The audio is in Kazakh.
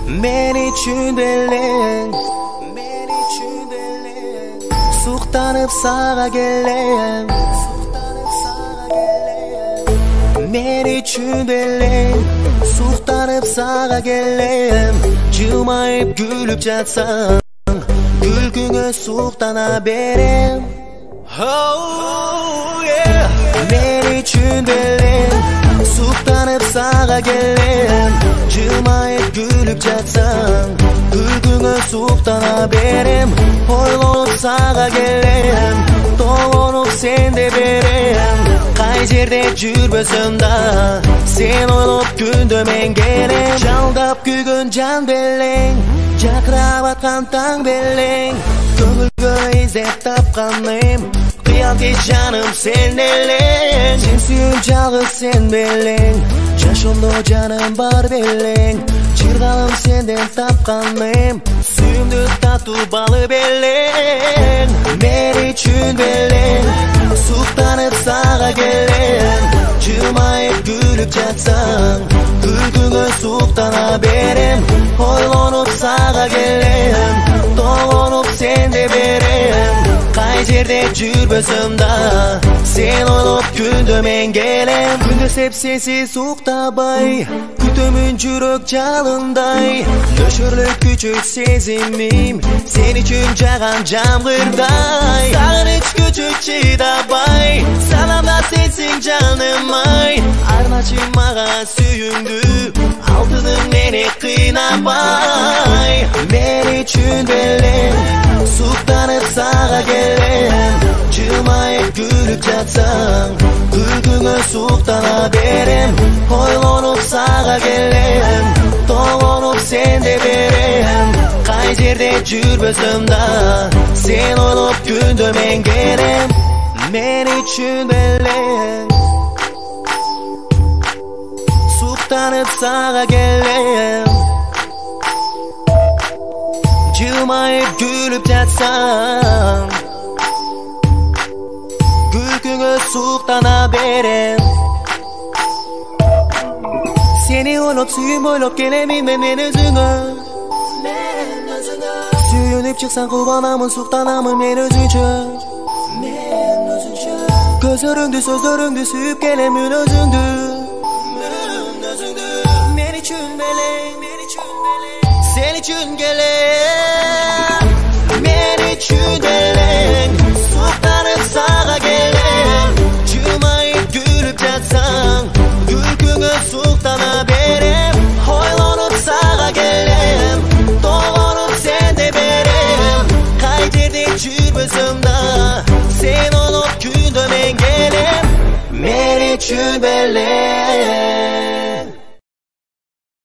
Men üçün beleng, suqtanıp sağa gelem. Men üçün beleng, suqtanıp sağa gelem. Jılmayıp gülüp jatsang, gülküngö suqtana berem. Oh yeah. Men üçün beleng, suqtanıp sağa gelem. Jılmayıp gülüp jatsang, gülküngö suqtana berem. Oylonup sağa gelem, dolanıp sende berem. Kay jerde jurbösüm da, sen oylonup gündö men gelem. Jaldap kүйгөн jan beleng, jakrap atkan taң beleng. Көңүлгө изеп тапканым, кыялти жаным sen элең. Сен сүйүн жалгыз sen белең, жашоомдо жаным бар белең. Чыргалым сенден тапканым, сүйүмдү таттуу балы белең. Мен үчүн белең, суктанып сага келем. Жылмайып күлүп жатсаң, күлкүңө суктана берем. Ойлонуп сага келем, толонуп сенде берем. Кай жерде жүрбөсөм да, sen ойлоп күндө мен келем. Күндөсеп сенсиз уктабай, күтөмүн жүрөк жалындай. Нөшөрлүк күчөт сезимим, сен үчүн жаган жамгырдай. Сагыныч күчөт чыдабай, саламда сенсиң жаным ай. Арначы мага сүйүңдү, алтыным мени кыйнабай. Мен үчүн белең, суктанып сага келем. Жылмайып күлүп жатсаң, күлкүңө суктана берем. Ойлонуп сага келем, толонуп сенде берем. Кай жерде жүрбөсөм да, sen ойлоп күндө мен келем. Мен үчүн белең, суктанып сага келем. Жылмайып күлүп жатсаң, күлкүңө суктана берем. Seni ойлоп сүйүм бойлоп келемин мен өзүңө. Сүйүнүп чыксаң кубанамын, суктанамын мен өзүнчө. Көзөрүңдү сөздөрүңдү сүйүп келемин өзүңдү. Men үчүн белең, sen үчүн келем. Men үчүн белең, суктанып сага келем. Жылмайып күлүп жатсаң, күлкүңө суктана берем. Ойлонуп сага келем, толонуп сенде берем. Кай жерде жүрбөсөм да, sen ойлоп күндө мен келем. Men үчүн белең.